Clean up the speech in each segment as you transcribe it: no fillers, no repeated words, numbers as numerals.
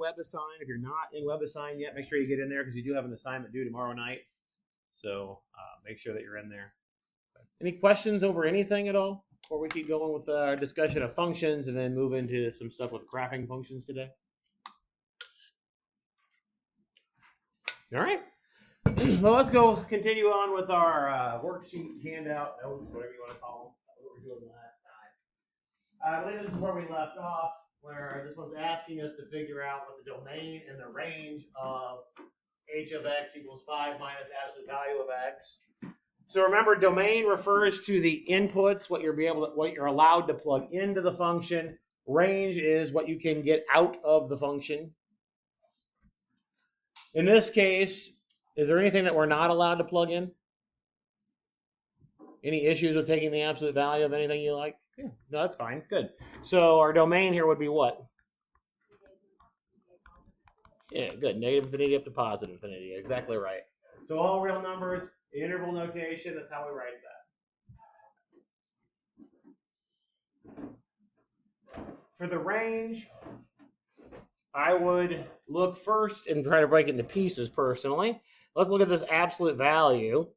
WebDesign. If you're not in WebDesign yet, make sure you get in there because you do have an assignment due tomorrow night. So make sure that you're in there. Any questions over anything at all before we keep going with our discussion of functions and then move into some stuff with graphing functions today? All right. Well, let's go continue on with our worksheet, handout, notes, whatever you want to call them. What we were doing last time. I believe this is where we left off, where this was asking us to figure out what the domain and the range of h of x equals 5 minus absolute value of x. So remember, domain refers to the inputs, what you're allowed to plug into the function. Range is what you can get out of the function. In this case, is there anything that we're not allowed to plug in? Any issues with taking the absolute value of anything you like? Yeah, no, that's fine. Good. So our domain here would be what? Yeah, good. Negative infinity up to positive infinity. Exactly right. So all real numbers, interval notation, that's how we write that. For the range, I would look first and try to break it into pieces personally. Let's look at this absolute value.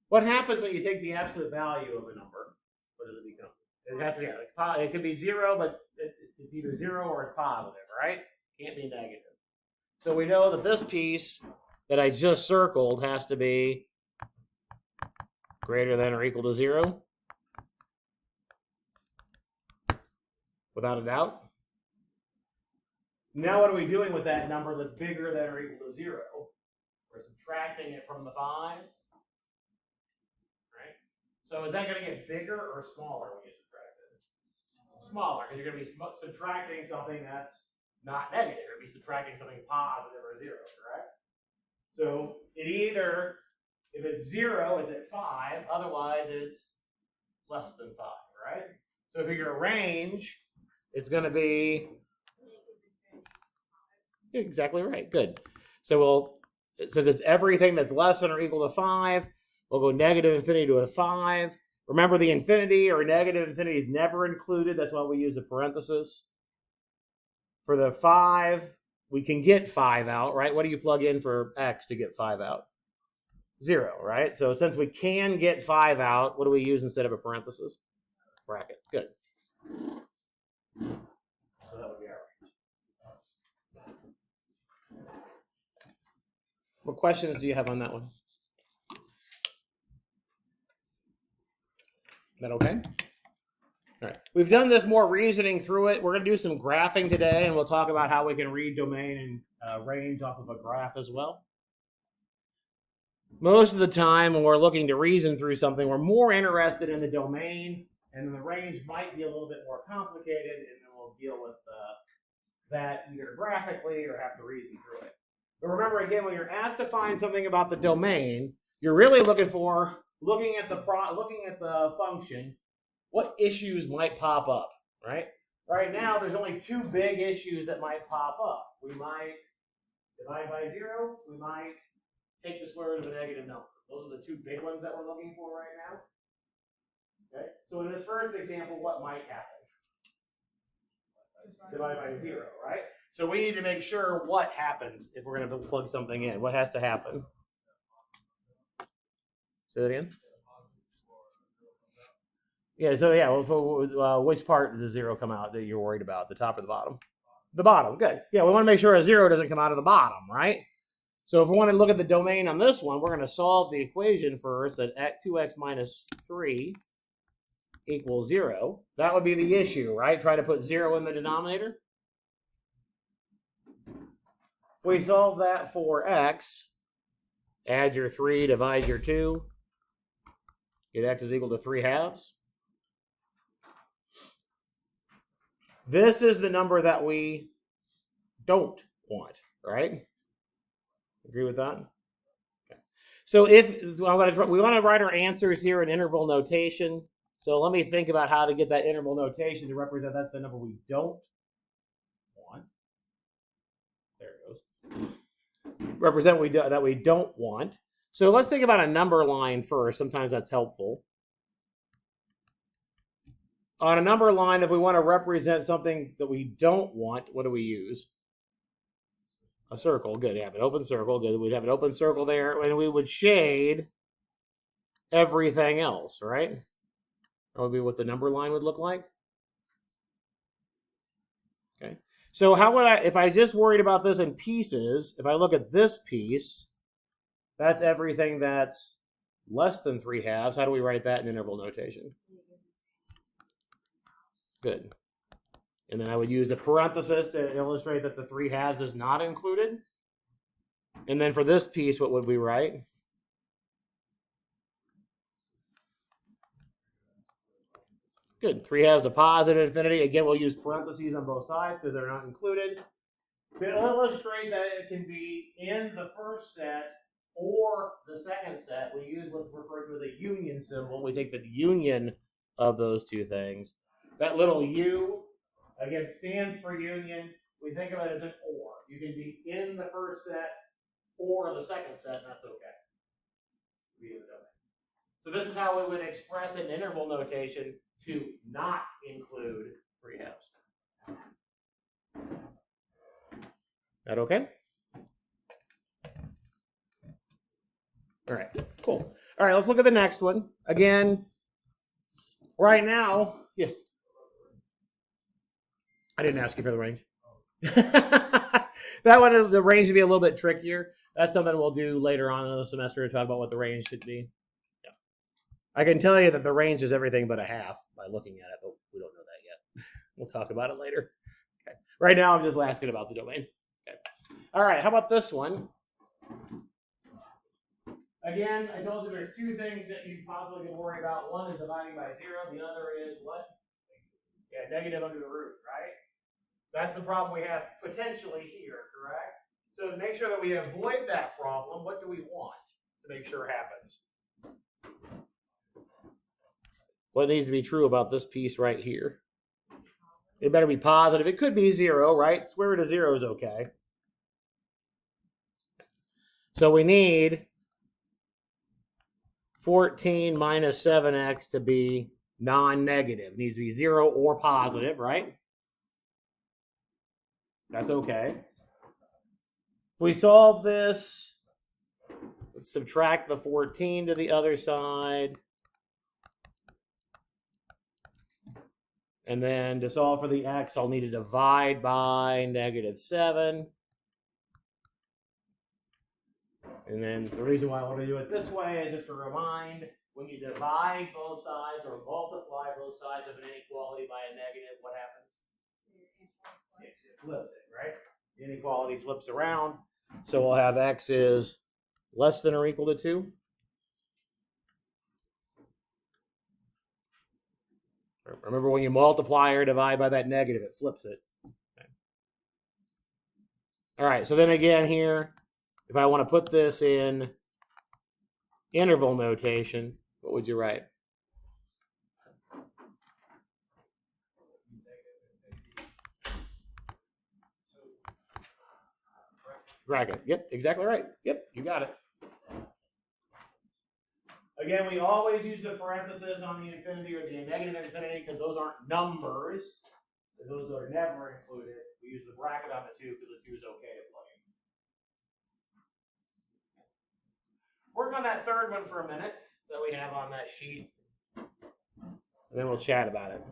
What happens when you take the absolute value of a number? What does it become? It has to, it could be 0, but it's either 0 or it's positive, right? Can't be negative. So we know that this piece that I just circled has to be greater than or equal to 0. Without a doubt. Now what are we doing with that number that's bigger than or equal to 0? We're subtracting it from the 5. Right? So is that going to get bigger or smaller when you subtract it? Smaller, because you're going to be subtracting something that's not negative. You're going to be subtracting something positive or 0, correct? So it either, if it's 0, it's at 5. Otherwise, it's less than 5, right? So if you're range, it's going to be exactly right. Good. So since it's everything that's less than or equal to 5, we'll go negative infinity to a 5. Remember, the infinity or negative infinity is never included. That's why we use a parenthesis. For the 5, we can get 5 out, right? What do you plug in for x to get 5 out? 0, right? So since we can get 5 out, what do we use instead of a parenthesis? Bracket. Good. So that would be our range. What questions do you have on that one? Is that okay? All right. We've done this more reasoning through it. We're going to do some graphing today, and we'll talk about how we can read domain and range off of a graph as well. Most of the time when we're looking to reason through something, we're more interested in the domain, and the range might be a little bit more complicated, and then we'll deal with that either graphically or have to reason through it. But remember, again, when you're asked to find something about the domain, you're really looking at the function, what issues might pop up, right? Right now, there's only 2 big issues that might pop up. We might divide by 0. We might take the square root of a negative number. Those are the 2 big ones that we're looking for right now. Okay. So in this first example, what might happen? Divide by 0, right? So we need to make sure what happens if we're going to plug something in. What has to happen? Say that again? Yeah, so yeah, which part does the 0 come out that you're worried about? The top or the bottom? The bottom, good. Yeah, we want to make sure a 0 doesn't come out of the bottom, right? So if we want to look at the domain on this one, we're going to solve the equation first at 2x minus 3 equals 0. That would be the issue, right? Try to put 0 in the denominator. We solve that for x. Add your 3, divide your 2. Get x is equal to 3/2. This is the number that we don't want, right? Agree with that? Okay. So we want to write our answers here in interval notation. So let me think about how to get that interval notation to represent that's the number we don't want. There it goes. Represent that we don't want. So let's think about a number line first. Sometimes that's helpful. On a number line, if we want to represent something that we don't want, what do we use? A circle, good. Yeah, an open circle, good. We'd have an open circle there, and we would shade everything else, right? That would be what the number line would look like. Okay. So how would I, if I just worried about this in pieces, if I look at this piece, that's everything that's less than 3/2. How do we write that in interval notation? Good. And then I would use a parenthesis to illustrate that the 3/2 is not included. And then for this piece, what would we write? Good. 3/2 to positive infinity. Again, we'll use parentheses on both sides because they're not included. To illustrate that it can be in the first set or the second set, we use what's referred to as a union symbol. We take the union of those two things. That little U, again, stands for union. We think of it as an or. You can be in the first set or the second set, and that's okay. So this is how we would express an interval notation to not include 3/2. That okay? All right, cool. All right, let's look at the next one. Again, right now, yes. I didn't ask you for the range. That one, the range would be a little bit trickier. That's something we'll do later on in the semester to talk about what the range should be. Yeah. I can tell you that the range is everything but a half by looking at it, but we don't know that yet. We'll talk about it later. Okay. Right now, I'm just asking about the domain. Okay. All right, how about this one? Again, I told you there's two things that you possibly can worry about. One is dividing by 0. The other is what? Yeah, negative under the root, right? That's the problem we have potentially here, correct? So to make sure that we avoid that problem, what do we want to make sure happens? What needs to be true about this piece right here? It better be positive. It could be 0, right? Square root of 0 is okay. So we need 14 minus 7x to be non-negative. It needs to be 0 or positive, right? That's okay. If we solve this, let's subtract the 14 to the other side. And then to solve for the x, I'll need to divide by -7. And then the reason why I want to do it this way is just to remind, when you divide both sides or multiply both sides of an inequality by a negative, what happens? It flips it, right? The inequality flips around. So we'll have x is less than or equal to 2. Remember, when you multiply or divide by that negative, it flips it. Okay. All right, so then again here, if I want to put this in interval notation, what would you write? Bracket. Yep, exactly right. Yep, you got it. Again, we always use the parenthesis on the infinity or the negative infinity because those aren't numbers. Those are never included. We use the bracket on the 2 because the 2 is okay to plug in. Work on that third one for a minute that we have on that sheet. And then we'll chat about it.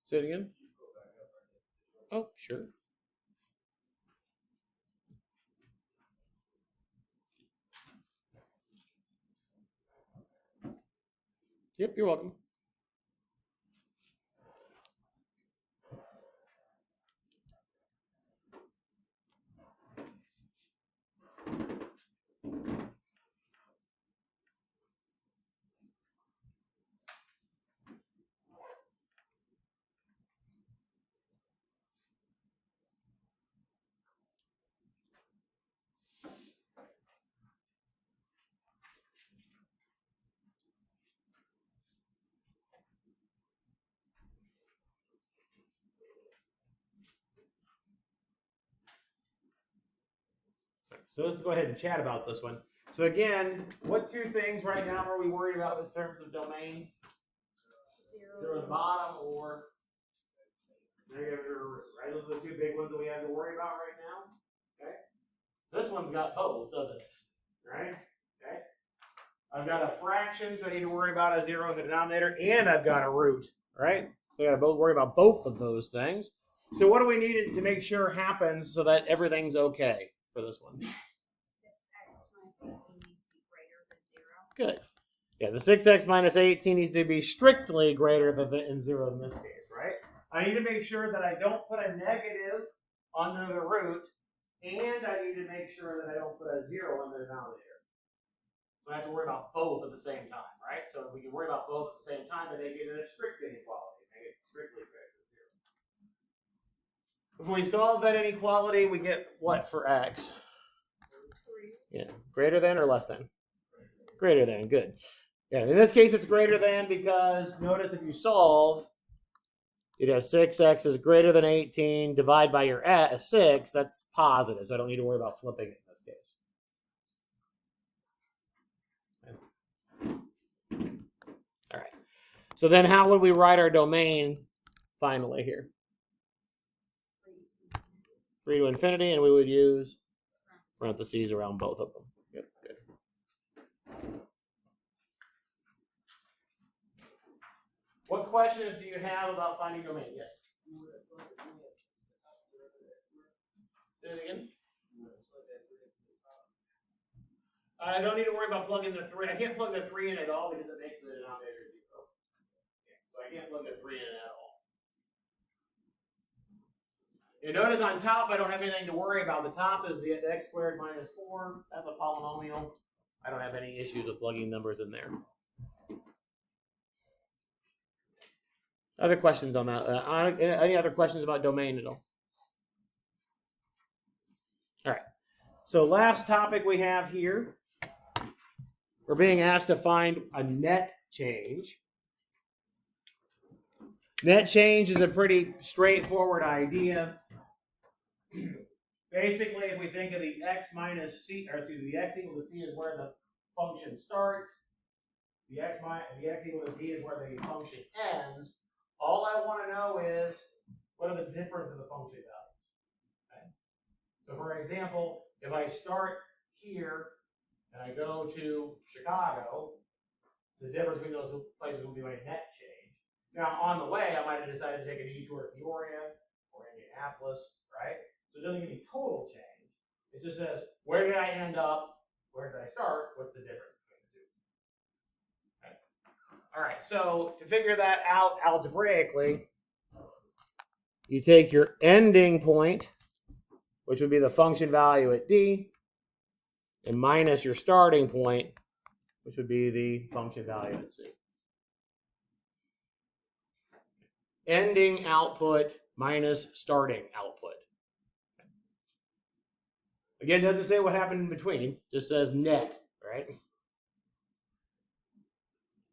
Say it again. Oh, sure. Yep, you're welcome. So let's go ahead and chat about this one. So again, what two things right now are we worried about in terms of domain? Zero at the bottom or negative or root, right? Those are the two big ones that we have to worry about right now. Okay. This one's got both, doesn't it? Right? Okay. I've got a fraction, so I need to worry about a zero in the denominator, and I've got a root, right? So I got to worry about both of those things. So what do we need to make sure happens so that everything's okay for this one? 6x minus 18 needs to be greater than 0. Good. Yeah, the 6x minus 18 needs to be strictly greater than 0 in this case, right? I need to make sure that I don't put a negative under the root, and I need to make sure that I don't put a 0 in the denominator. So I have to worry about both at the same time, right? So if we can worry about both at the same time, then they get a strict inequality. Make it strictly greater than 0. If we solve that inequality, we get what for x? 3. Yeah, greater than or less than? Greater than, good. Yeah, in this case, it's greater than because notice if you solve, you'd have 6x is greater than 18, divide by your 6, that's positive, so I don't need to worry about flipping it in this case. All right. So then how would we write our domain finally here? 3 to infinity, and we would use parentheses around both of them. Yep, good. What questions do you have about finding domain? Yes? Say it again. I don't need to worry about plugging the 3. I can't plug the 3 in at all because it makes the denominator 0. Yeah, so I can't plug the 3 in at all. You notice on top I don't have anything to worry about. The top is the x squared minus 4. That's a polynomial. I don't have any issues with plugging numbers in there. Other questions on that? Any other questions about domain at all? All right. So last topic we have here, we're being asked to find a net change. Net change is a pretty straightforward idea. Basically, if we think of the x minus c, or excuse me, the x equal to c is where the function starts. The x equal to d is where the function ends. All I want to know is what are the difference of the function values. Okay? So, for example, if I start here and I go to Chicago, the difference between those places will be my net change. Now, on the way, I might have decided to take a detour to Peoria or Indianapolis, right? So it doesn't give me total change. It just says, where did I end up? Where did I start? What's the difference between the two? Okay. All right, so to figure that out algebraically, you take your ending point, which would be the function value at d, and minus your starting point, which would be the function value at c. Ending output minus starting output. Again, it doesn't say what happened in between, just says net, right?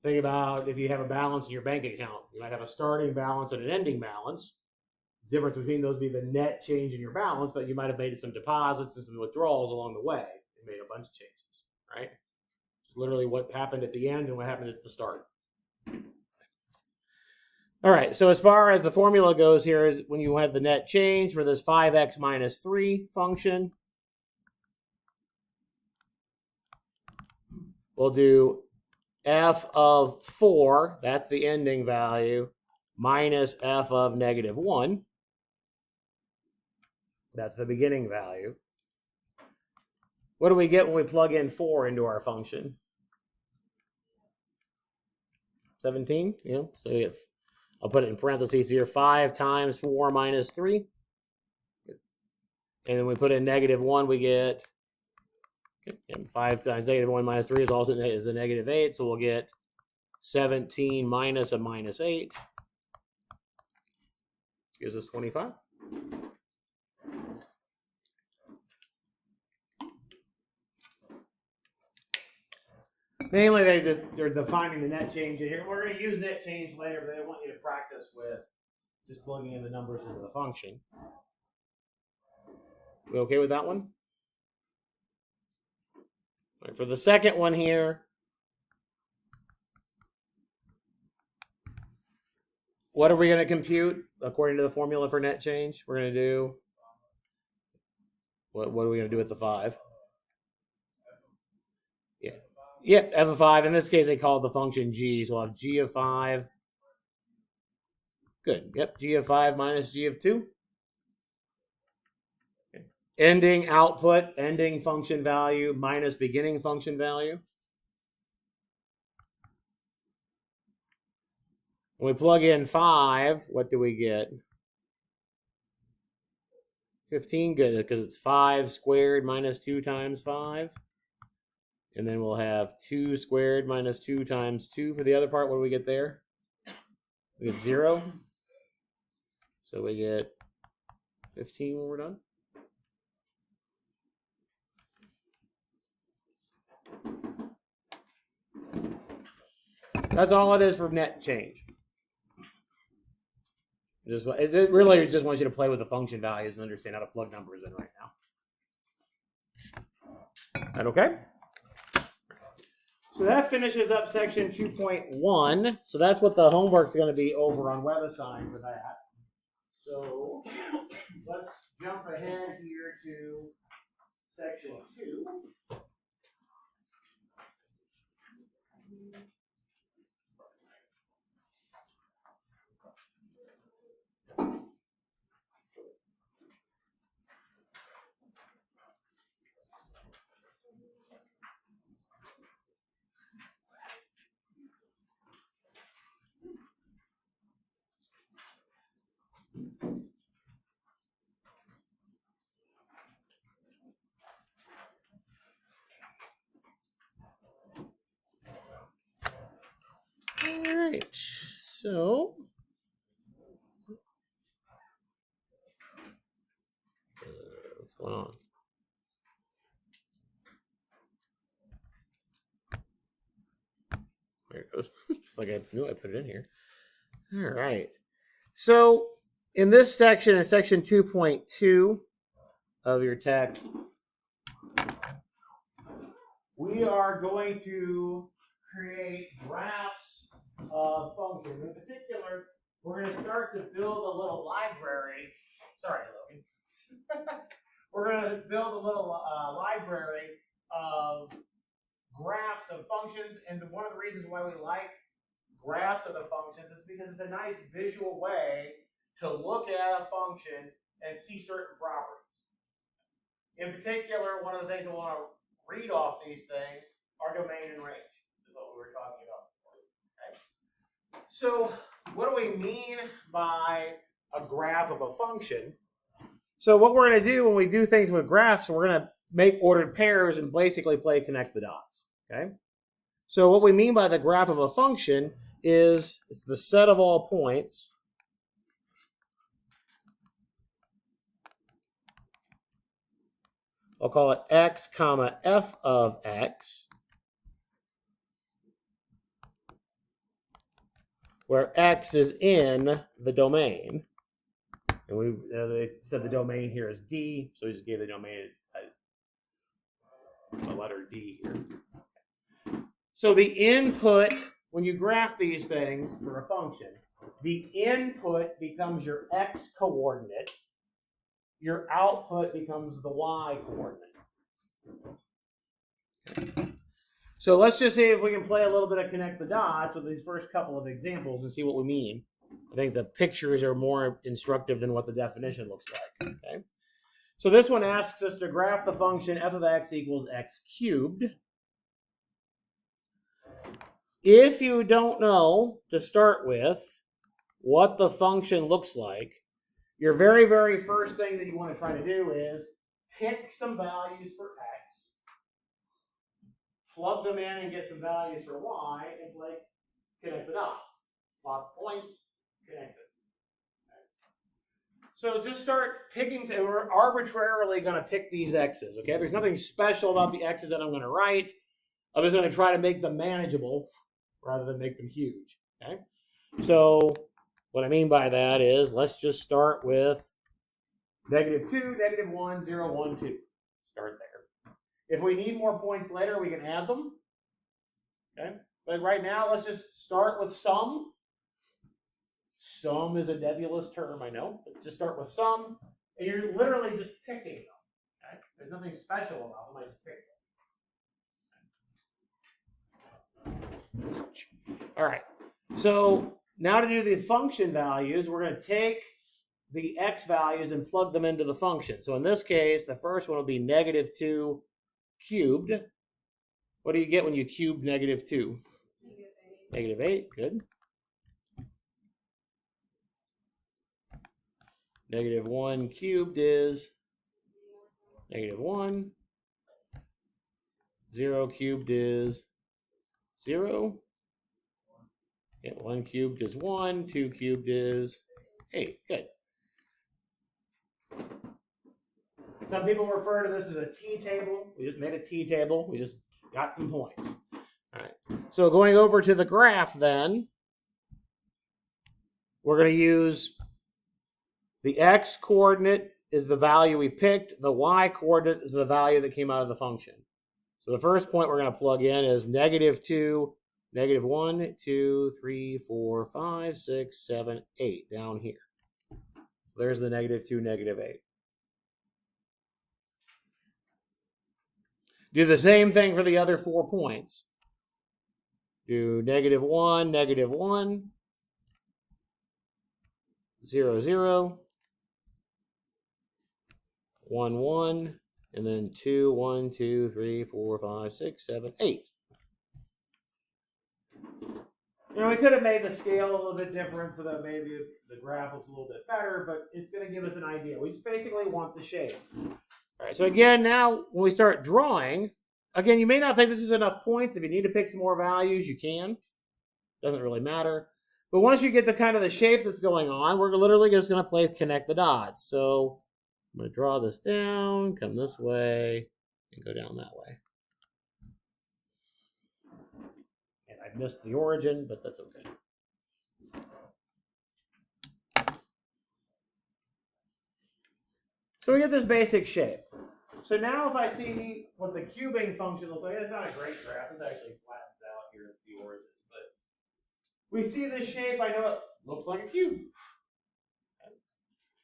Think about if you have a balance in your bank account. You might have a starting balance and an ending balance. The difference between those would be the net change in your balance, but you might have made some deposits and some withdrawals along the way and made a bunch of changes, right? It's literally what happened at the end and what happened at the start. All right, so as far as the formula goes here is when you have the net change for this 5x minus 3 function, we'll do f of 4, that's the ending value, minus f of negative 1. That's the beginning value. What do we get when we plug in 4 into our function? 17, so we get, I'll put it in parentheses here, 5 times 4 minus 3. And then we put in negative 1, we get, and 5 times negative 1 minus 3 is also a negative 8, so we'll get 17 minus a minus 8. Gives us 25. Mainly, they're defining the net change in here. We're going to use net change later, but they want you to practice with just plugging in the numbers into the function. We okay with that one? All right, for the second one here, what are we going to compute according to the formula for net change? We're going to do, what are we going to do with the 5? Yeah. Yep, f of 5. In this case, they call it the function g. So we'll have g of 5. Good. Yep, g of 5 minus g of 2. Okay. Ending output, ending function value minus beginning function value. When we plug in 5, what do we get? 15, good, because it's 5 squared minus 2 times 5. And then we'll have 2 squared minus 2 times 2 for the other part. What do we get there? We get 0. So we get 15 when we're done. That's all it is for net change. It really just wants you to play with the function values and understand how to plug numbers in right now. That okay? So that finishes up section 2.1. So that's what the homework's going to be over on WebAssign for that. So let's jump ahead here to section 2. All right, so what's going on? There it goes. It's like I knew I put it in here. All right. So in this section, in section 2.2 of your text, we are going to create graphs of functions. In particular, we're going to start to build a little library. Sorry, Logan. We're going to build a little library of graphs of functions. And one of the reasons why we like graphs of the functions is because it's a nice visual way to look at a function and see certain properties. In particular, one of the things I want to read off these things are domain and range, is what we were talking about before. Okay? So what do we mean by a graph of a function? So what we're going to do when we do things with graphs, we're going to make ordered pairs and basically play connect the dots. Okay? So what we mean by the graph of a function is it's the set of all points I'll call it x comma f of x, where x is in the domain. And they said the domain here is D, so we just gave the domain a letter D here. So the input, when you graph these things for a function, the input becomes your x coordinate. Your output becomes the y coordinate. So let's just see if we can play a little bit of connect the dots with these first couple of examples and see what we mean. I think the pictures are more instructive than what the definition looks like. Okay. So this one asks us to graph the function f of x equals x cubed. If you don't know, to start with, what the function looks like, your very, very first thing that you want to try to do is pick some values for x, plug them in and get some values for y, and connect the dots. Plot points, connect it. So just start picking, and we're arbitrarily going to pick these x's, okay? There's nothing special about the x's that I'm going to write. I'm just going to try to make them manageable rather than make them huge, okay? So what I mean by that is, let's just start with -2, -1, 0, 1, 2. Start there. If we need more points later, we can add them, okay? But right now, let's just start with sum. Sum is a nebulous term, I know. But just start with sum, and you're literally just picking them. Okay? There's nothing special about them. I just pick them. All right. So now to do the function values, we're going to take the x values and plug them into the function. So in this case, the first one will be -2 cubed. What do you get when you cube -2? -8. Good. -1 cubed is -1. 0 cubed is 0. Yeah, 1 cubed is 1. 2 cubed is 8. Good. Some people refer to this as a t-table. We just made a t-table. We just got some points. All right. So going over to the graph then, we're going to use the x coordinate is the value we picked. The y coordinate is the value that came out of the function. So the first point we're going to plug in is -2, -1, 2, 3, 4, 5, 6, 7, 8 down here. So there's the -2, -8. Do the same thing for the other 4 points. Do -1, -1, 0, 0, 1, 1, and then 2, 1, 2, 3, 4, 5, 6, 7, 8. Now we could have made the scale a little bit different so that maybe the graph looks a little bit better, but it's going to give us an idea. We just basically want the shape. All right, so again, now when we start drawing, again, you may not think this is enough points. If you need to pick some more values, you can. Doesn't really matter. But once you get the kind of the shape that's going on, we're literally just going to play connect the dots. So I'm going to draw this down, come this way, and go down that way. And I missed the origin, but that's okay. So we get this basic shape. So now if I see what the cubing function looks like, it's not a great graph. This actually flattens out here at the origin. But we see this shape. I know it looks like a cube.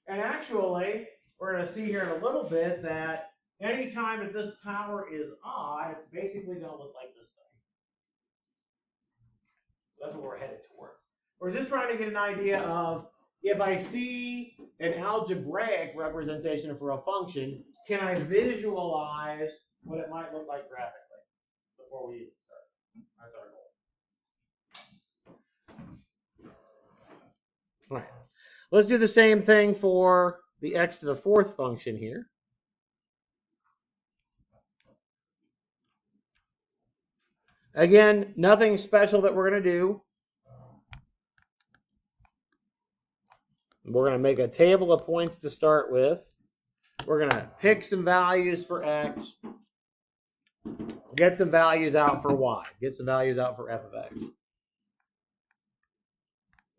And actually, we're going to see here in a little bit that anytime that this power is odd, it's basically going to look like this thing. That's what we're headed towards. We're just trying to get an idea of, if I see an algebraic representation for a function, can I visualize what it might look like graphically before we even start? That's our goal. All right. Let's do the same thing for the x to the 4th function here. Again, nothing special that we're going to do. We're going to make a table of points to start with. We're going to pick some values for x. Get some values out for y. Get some values out for f of x.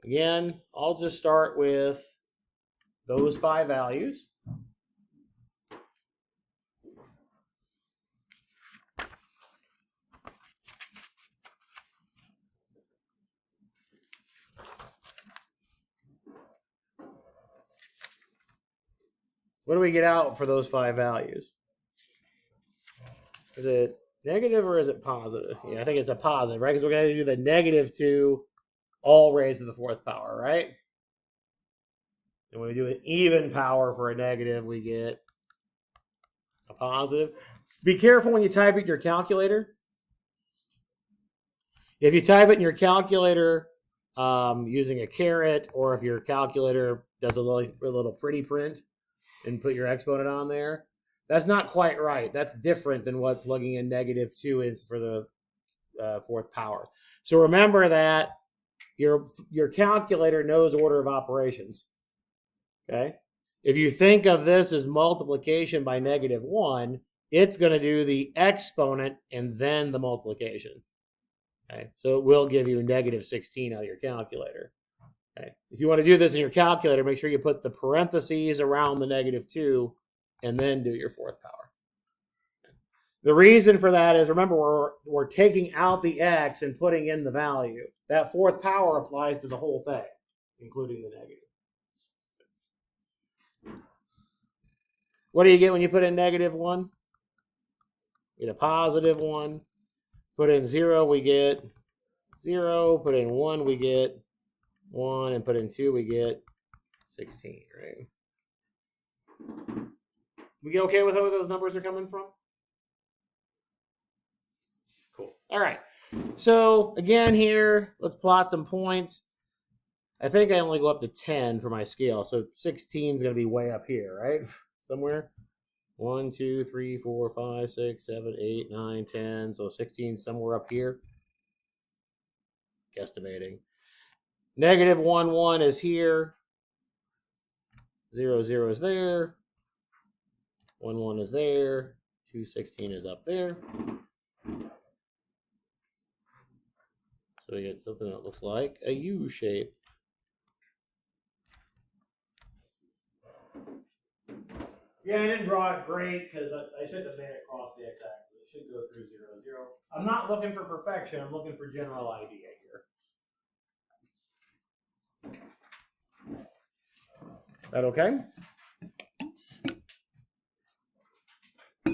Again, I'll just start with those 5 values. What do we get out for those 5 values? Is it negative or is it positive? Yeah, I think it's a positive, right? Because we're going to do the -2 all raised to the 4th power, right? And when we do an even power for a negative, we get a positive. Be careful when you type it in your calculator. If you type it in your calculator using a caret, or if your calculator does a little pretty print and put your exponent on there, that's not quite right. That's different than what plugging in -2 is for the fourth power. So remember that your calculator knows order of operations. Okay? If you think of this as multiplication by -1, it's going to do the exponent and then the multiplication. Okay? So it will give you -16 out of your calculator. Okay? If you want to do this in your calculator, make sure you put the parentheses around the -2 and then do your fourth power. The reason for that is, remember, we're taking out the x and putting in the value. That fourth power applies to the whole thing, including the negative. What do you get when you put in -1? You get a +1. Put in 0, we get 0. Put in 1, we get 1. And put in 2, we get 16, right? We get okay with where those numbers are coming from? Cool. All right. So again here, let's plot some points. I think I only go up to 10 for my scale. So 16 is going to be way up here, right? Somewhere. 1, 2, 3, 4, 5, 6, 7, 8, 9, 10. So 16 somewhere up here. Guesstimating. -1, 1 is here. 0, 0 is there. 1, 1 is there. 2, 16 is up there. So we get something that looks like a U shape. Yeah, I didn't draw it great because I shouldn't have made it cross the x-axis. It should go through 0, 0. I'm not looking for perfection. I'm looking for general idea here. That okay?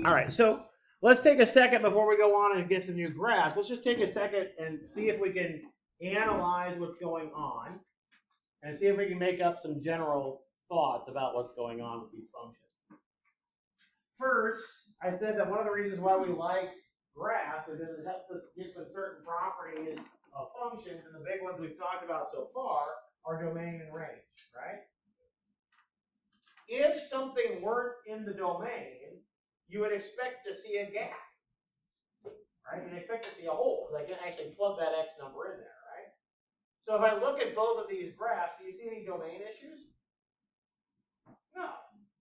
All right, so let's take a second before we go on and get some new graphs. Let's just take a second and see if we can analyze what's going on and see if we can make up some general thoughts about what's going on with these functions. First, I said that one of the reasons why we like graphs is because it helps us get some certain properties of functions, and the big ones we've talked about so far are domain and range, right? If something weren't in the domain, you would expect to see a gap, right? You'd expect to see a hole, because I can actually plug that x number in there, right? So if I look at both of these graphs, do you see any domain issues? No.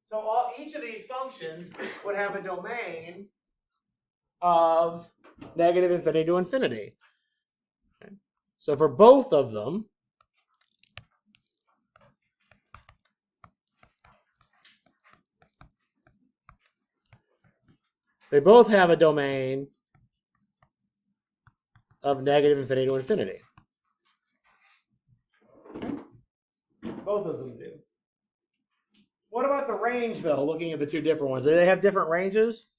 So each of these functions would have a domain of -infinity to infinity. Okay. So for both of them, they both have a domain of -infinity to infinity. Both of them do. What about the range, though, looking at the two different ones? Do they have different ranges?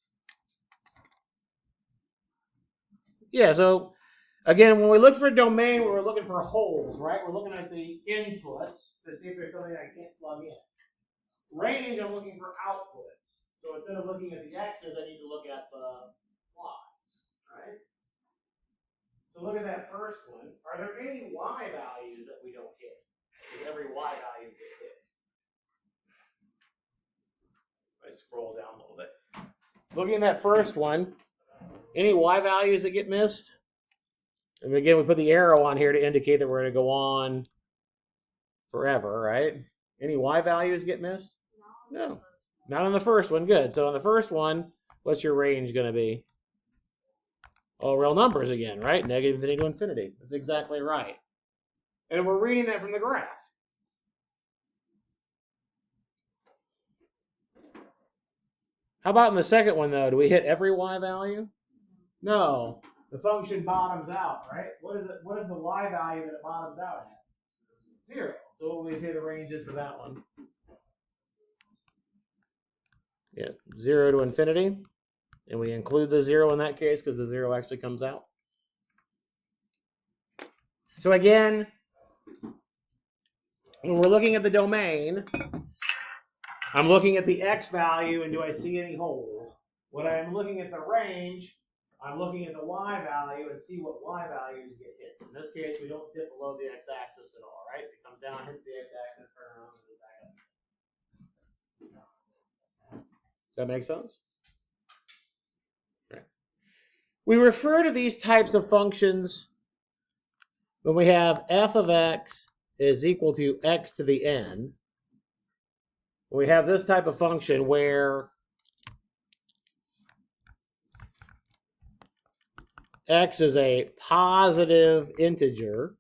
Yeah, so again, when we look for a domain, we're looking for holes, right? We're looking at the inputs to see if there's something I can't plug in. Range, I'm looking for outputs. So instead of looking at the x's, I need to look at the y's, right? So look at that first one. Are there any y values that we don't hit? Does every y value get hit? I scroll down a little bit. Looking at that first one, any y values that get missed? And again, we put the arrow on here to indicate that we're going to go on forever, right? Any y values get missed? No. Not on the first one. Good. So on the first one, what's your range going to be? All real numbers again, right? -infinity to infinity. That's exactly right. And we're reading that from the graph. How about in the second one, though? Do we hit every y value? No. The function bottoms out, right? What is it? What is the y value that it bottoms out at? 0. So what would we say the range is for that one? Yeah, 0 to infinity. And we include the 0 in that case because the 0 actually comes out. So again, when we're looking at the domain, I'm looking at the x value and do I see any holes? When I'm looking at the range, I'm looking at the y value and see what y values get hit. In this case, we don't dip below the x-axis at all, right? It comes down, hits the x-axis, turn around, and goes back up. Does that make sense? Okay. We refer to these types of functions when we have f of x is equal to x to the n. We have this type of function where x is a positive integer.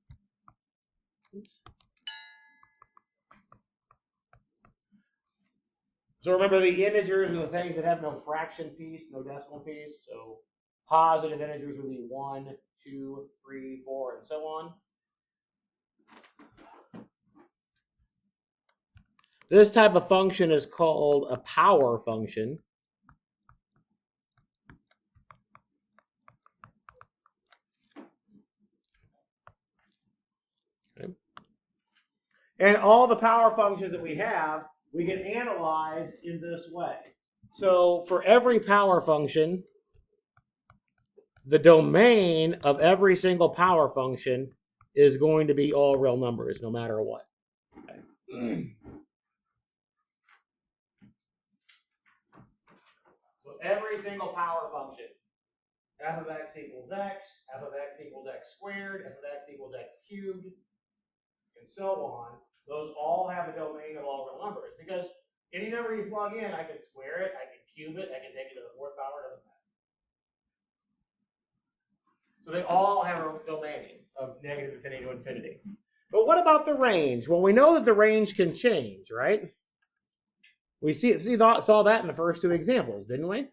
So remember, the integers are the things that have no fraction piece, no decimal piece. So positive integers would be 1, 2, 3, 4, and so on. This type of function is called a power function. Okay. And all the power functions that we have, we can analyze in this way. So for every power function, the domain of every single power function is going to be all real numbers, no matter what. Okay. So every single power function, f of x equals x, f of x equals x squared, f of x equals x cubed, and so on, those all have a domain of all real numbers. Because any number you plug in, I can square it, I can cube it, I can take it to the fourth power, doesn't matter. So they all have a domain of negative infinity to infinity. But what about the range? Well, we know that the range can change, right? We saw that in the first two examples, didn't we?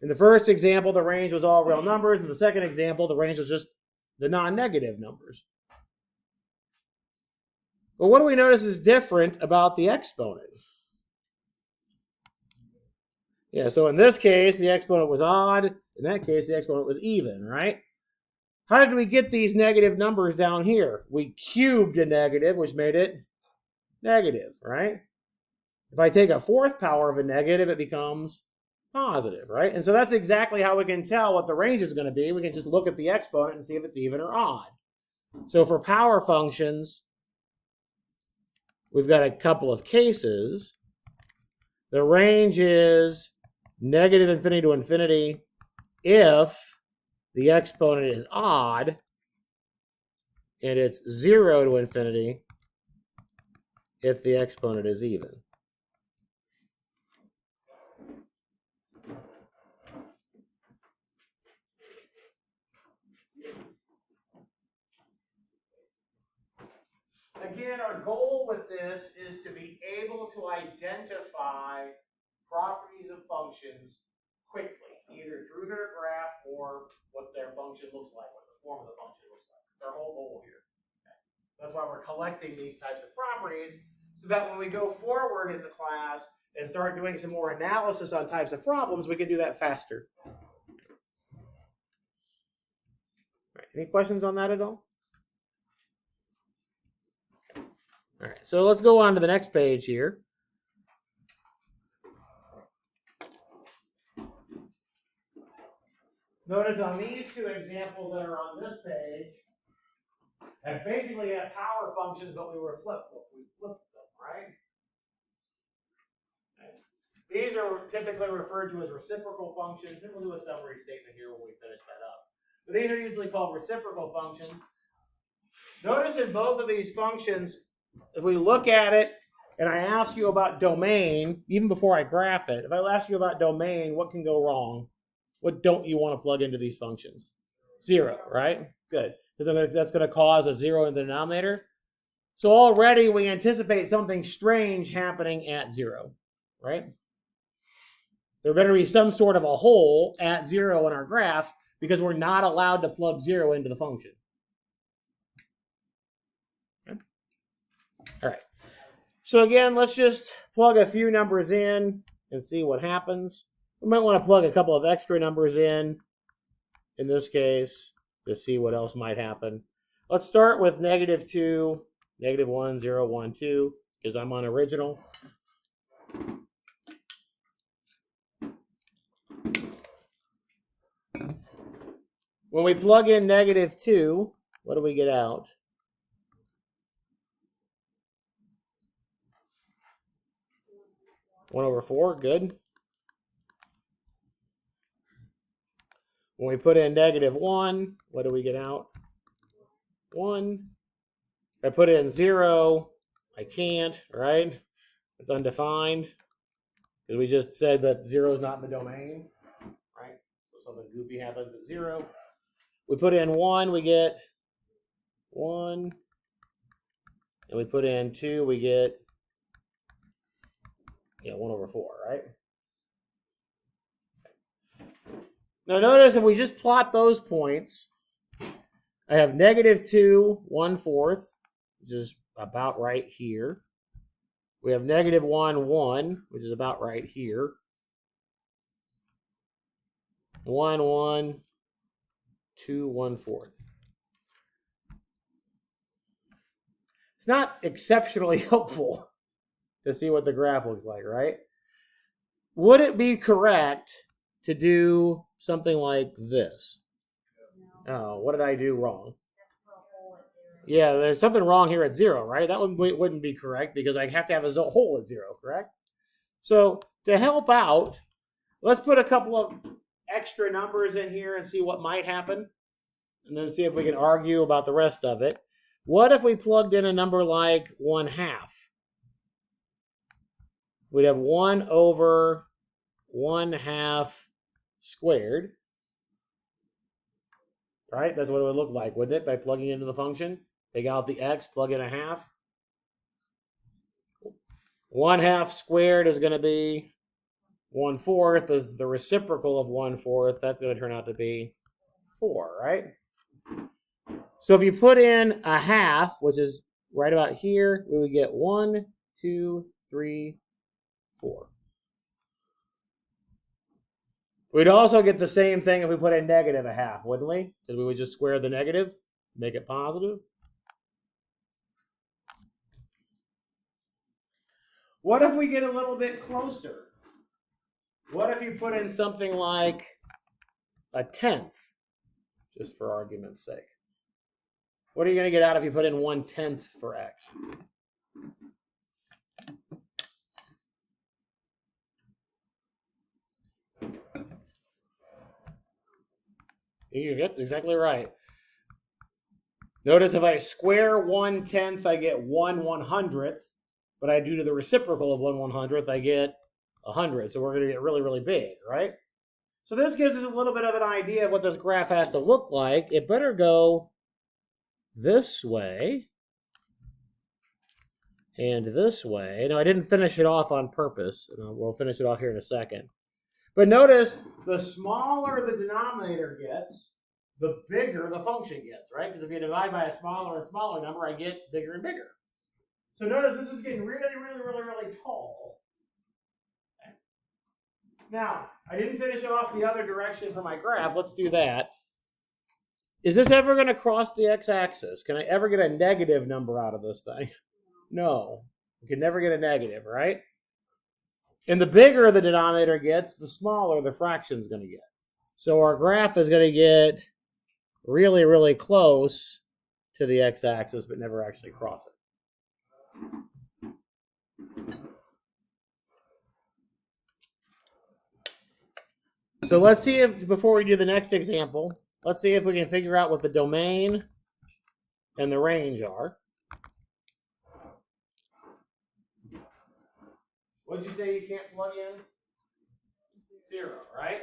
In the first example, the range was all real numbers. In the second example, the range was just the non-negative numbers. But what do we notice is different about the exponent? Yeah, so in this case, the exponent was odd. In that case, the exponent was even, right? How did we get these negative numbers down here? We cubed a negative, which made it negative, right? If I take a fourth power of a negative, it becomes positive, right? And so that's exactly how we can tell what the range is going to be. We can just look at the exponent and see if it's even or odd. So for power functions, we've got a couple of cases. The range is negative infinity to infinity if the exponent is odd, and it's 0 to infinity if the exponent is even. Again, our goal with this is to be able to identify properties of functions quickly, either through their graph or what their function looks like, what the form of the function looks like. It's our whole goal here. Okay. That's why we're collecting these types of properties, so that when we go forward in the class and start doing some more analysis on types of problems, we can do that faster. All right. Any questions on that at all? All right, so let's go on to the next page here. Notice on these two examples that are on this page, I basically have power functions, but we flipped them, right? Okay. These are typically referred to as reciprocal functions, and we'll do a summary statement here when we finish that up. But these are usually called reciprocal functions. Notice in both of these functions, if we look at it and I ask you about domain, even before I graph it, if I ask you about domain, what can go wrong? What don't you want to plug into these functions? 0, right? Good. That's going to cause a 0 in the denominator. So already we anticipate something strange happening at 0, right? There better be some sort of a hole at 0 in our graph because we're not allowed to plug 0 into the function. Okay. All right. So again, let's just plug a few numbers in and see what happens. We might want to plug a couple of extra numbers in this case, to see what else might happen. Let's start with -2 -1, 0, 1, 2, because I'm on original. When we plug in -2, what do we get out? One over 4, good. When we put in -1, what do we get out? 1. If I put in 0, I can't, right? It's undefined. Because we just said that 0 is not in the domain, right? So something goofy happens at 0. We put in 1, we get 1. And we put in 2, we get 1 over 4, right? Now notice if we just plot those points, I have -2, 1/4, which is about right here. We have -1, 1, which is about right here. 1, 1, 2, 1/4. It's not exceptionally helpful to see what the graph looks like, right? Would it be correct to do something like this? Oh, what did I do wrong? Yeah, there's something wrong here at 0, right? That wouldn't be correct because I have to have a hole at 0, correct? So to help out, let's put a couple of extra numbers in here and see what might happen, and then see if we can argue about the rest of it. What if we plugged in a number like 1/2? We'd have 1 over 1/2 squared. Right? That's what it would look like, wouldn't it? By plugging into the function. Take out the x, plug in a half. 1/2 squared is going to be 1/4. Is the reciprocal of 1/4. That's going to turn out to be 4, right? So if you put in a half, which is right about here, we would get 1, 2, 3, 4. We'd also get the same thing if we put in -1/2, wouldn't we? Because we would just square the negative, make it positive. What if we get a little bit closer? What if you put in something like 1/10, just for argument's sake? What are you going to get out if you put in 1/10 for x? You get exactly right. Notice if I square 1/10, I get 1/100th, but I do to the reciprocal of 1/100th, I get 100. So we're going to get really, really big, right? So this gives us a little bit of an idea of what this graph has to look like. It better go this way and this way. Now, I didn't finish it off on purpose. We'll finish it off here in a second. But notice, the smaller the denominator gets, the bigger the function gets, right? Because if you divide by a smaller and smaller number, I get bigger and bigger. So notice this is getting really, really, really, really tall. Okay. Now, I didn't finish off the other direction for my graph. Let's do that. Is this ever going to cross the x-axis? Can I ever get a negative number out of this thing? No. You can never get a negative, right? And the bigger the denominator gets, the smaller the fraction is going to get. So our graph is going to get really, really close to the x-axis, but never actually cross it. So let's see if, before we do the next example, let's see if we can figure out what the domain and the range are. What did you say you can't plug in? 0, right?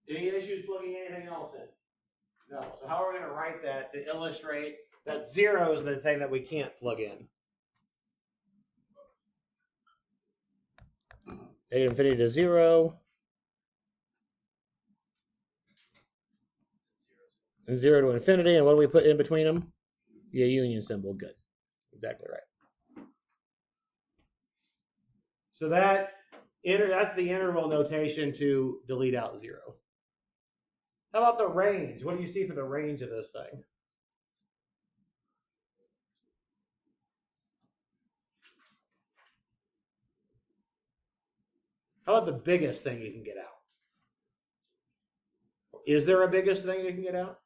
Any issues plugging anything else in? No. So how are we going to write that to illustrate that 0 is the thing that we can't plug in? Negative infinity to 0. And 0 to infinity. And what do we put in between them? The union symbol. Good. Exactly right. So that's the interval notation to delete out 0. How about the range? What do you see for the range of this thing? How about the biggest thing you can get out? Is there a biggest thing you can get out?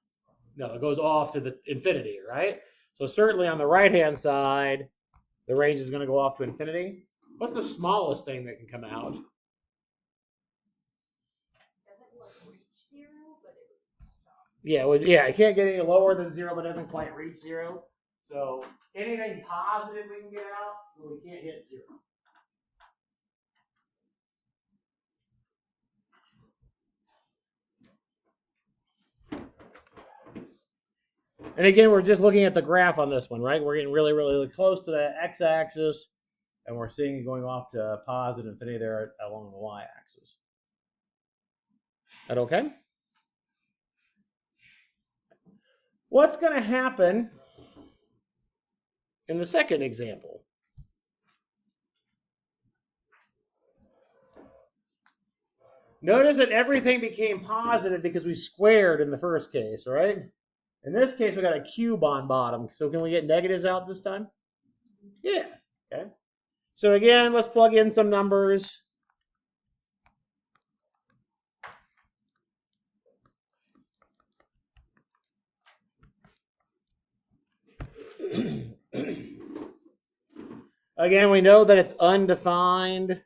No, it goes off to the infinity, right? So certainly on the right-hand side, the range is going to go off to infinity. What's the smallest thing that can come out? Doesn't like reach zero, but it would stop. Yeah, it can't get any lower than zero, but it doesn't quite reach zero. So anything positive we can get out, well, we can't hit zero. And again, we're just looking at the graph on this one, right? We're getting really, really close to the x-axis, and we're seeing it going off to positive infinity there along the y-axis. That okay? What's going to happen in the second example? Notice that everything became positive because we squared in the first case, right? In this case, we got a cube on bottom. So can we get negatives out this time? Yeah. Okay. So again, let's plug in some numbers. Again, we know that it's undefined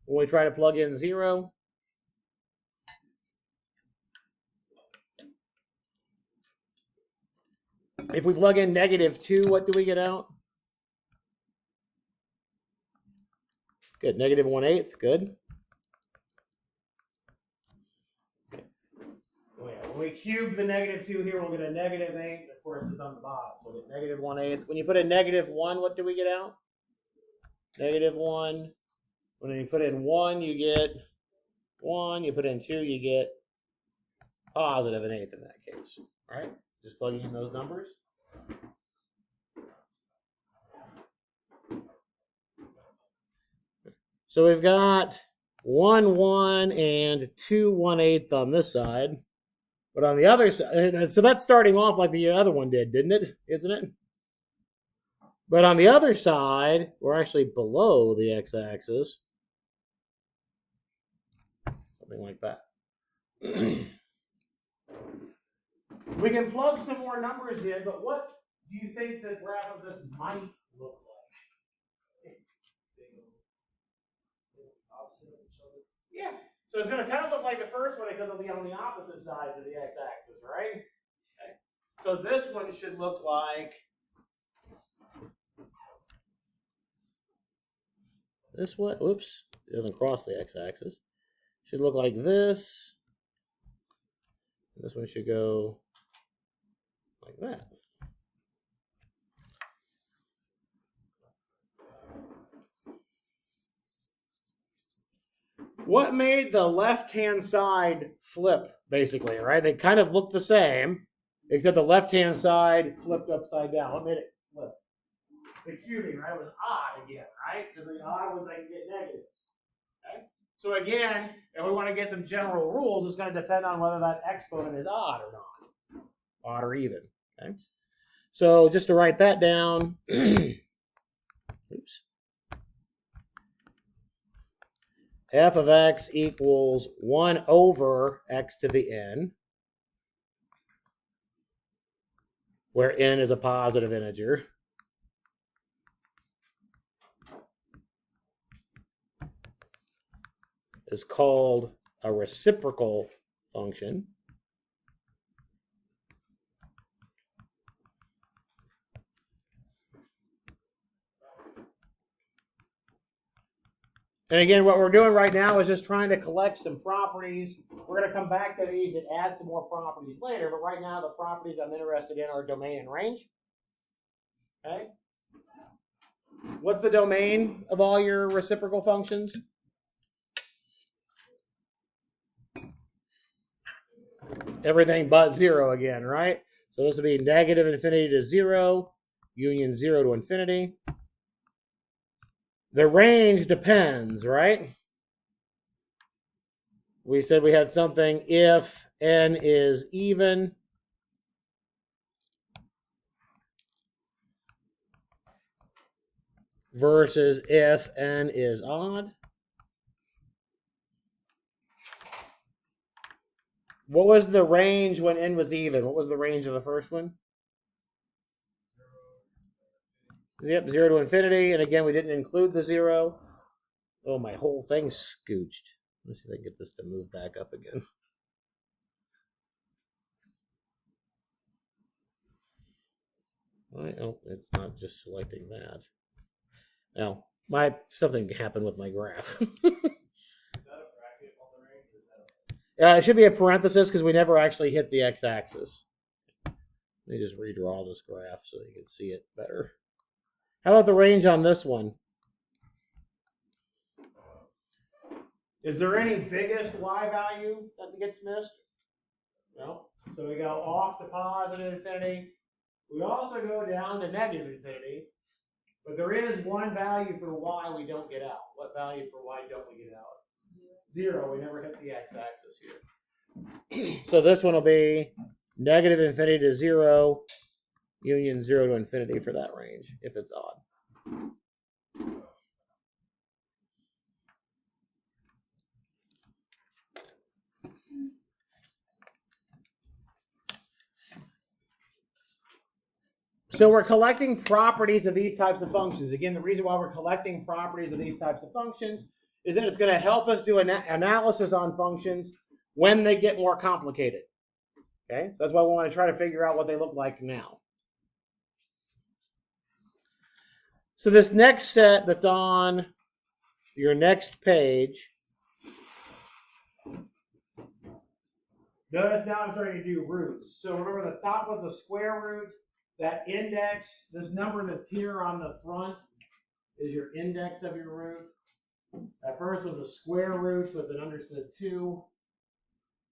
when we try to plug in 0. If we plug in -2, what do we get out? Good, -1/8, good. When we cube the -2 here, we'll get a -8. Of course, it's on the bottom, so we'll get -1/8. When you put in -1, what do we get out? -1. When you put in 1, you get 1. You put in 2, you get positive an eighth in that case. All right? Just plugging in those numbers. So we've got 1, 1, and 2 1/8 on this side. But on the other side, so that's starting off like the other one did, didn't it? Isn't it? But on the other side, we're actually below the x-axis. Something like that. We can plug some more numbers in, but what do you think the graph of this might look like? Opposite of each other. Yeah. So it's going to kind of look like the first one, except it'll be on the opposite sides of the x-axis, right? Okay. So this one should look like this one. Oops, it doesn't cross the x-axis. Should look like this. This one should go like that. What made the left-hand side flip, basically, right? They kind of look the same, except the left-hand side flipped upside down. What made it flip? The cubing, right? It was odd again, right? Because the odd ones I can get negatives. Okay? So again, if we want to get some general rules, it's going to depend on whether that exponent is odd or not. Odd or even. Okay? So just to write that down, oops. F of x equals 1 over x to the n, where n is a positive integer. Is called a reciprocal function. And again, what we're doing right now is just trying to collect some properties. We're going to come back to these and add some more properties later, but right now the properties I'm interested in are domain and range. Okay? What's the domain of all your reciprocal functions? Everything but 0 again, right? So this would be negative infinity to 0, union 0 to infinity. The range depends, right? We said we had something if n is even versus if n is odd. What was the range when n was even? What was the range of the first one? Yep, 0 to infinity. And again, we didn't include the 0. Oh, my whole thing's scooched. Let's see if I can get this to move back up again. Oh, it's not just selecting that. Now, something happened with my graph. It should be a parenthesis because we never actually hit the x-axis. Let me just redraw this graph so you can see it better. How about the range on this one? Is there any biggest y value that gets missed? No. So we go off to positive infinity. We also go down to negative infinity. But there is one value for y we don't get out. What value for y don't we get out? 0. We never hit the x-axis here. So this one will be negative infinity to 0, union 0 to infinity for that range, if it's odd. So we're collecting properties of these types of functions. Again, the reason why we're collecting properties of these types of functions is that it's going to help us do an analysis on functions when they get more complicated. Okay, so that's why we want to try to figure out what they look like now. So this next set that's on your next page, notice now I'm starting to do roots. So remember the top was a square root. That index, this number that's here on the front, is your index of your root. That first was a square root, so it's an understood 2.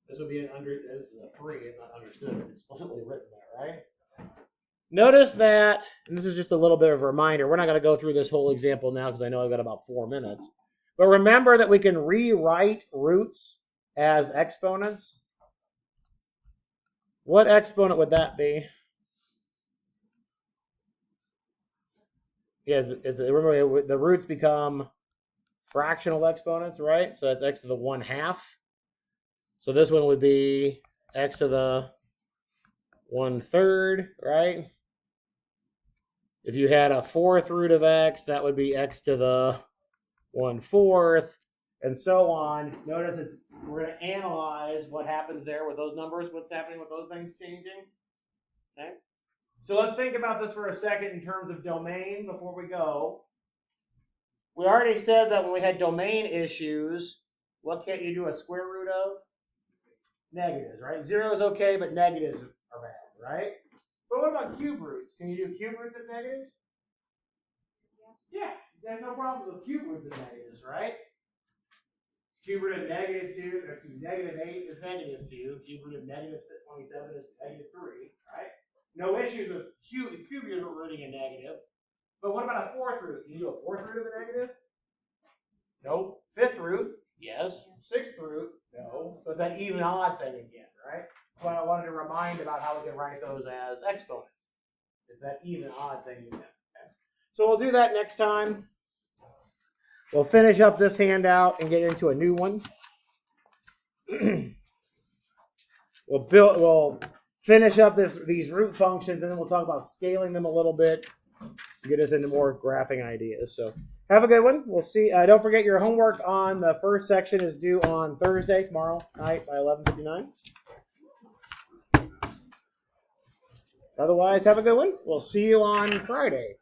This would be this is a 3, it's not understood, it's explicitly written there, right? Notice that, and this is just a little bit of a reminder, we're not going to go through this whole example now because I know I've got about 4 minutes. But remember that we can rewrite roots as exponents. What exponent would that be? Yeah, remember the roots become fractional exponents, right? So that's x to the 1/2. So this one would be x to the 1/3, right? If you had a 4th root of x, that would be x to the 1/4, and so on. Notice we're going to analyze what happens there with those numbers, what's happening with those things changing. Okay. So let's think about this for a second in terms of domain before we go. We already said that when we had domain issues, what can't you do a square root of? Negatives, right? 0 is okay, but negatives are bad, right? But what about cube roots? Can you do cube roots of negatives? Yeah, there's no problem with cube roots of negatives, right? Cube root of negative 2, or excuse me, negative 8 is negative 2. Cube root of negative 27 is negative 3, right? No issues with cube rooting a negative. But what about a 4th root? Can you do a 4th root of a negative? Nope. 5th root? Yes. 6th root? No. So it's that even odd thing again, right? That's why I wanted to remind about how we can write those as exponents. It's that even odd thing again. Okay. So we'll do that next time. We'll finish up this handout and get into a new one. We'll finish up these root functions, and then we'll talk about scaling them a little bit, get us into more graphing ideas. So have a good one. We'll see. Don't forget your homework on the first section is due on Thursday, tomorrow night by 11:59. Otherwise, have a good one. We'll see you on Friday.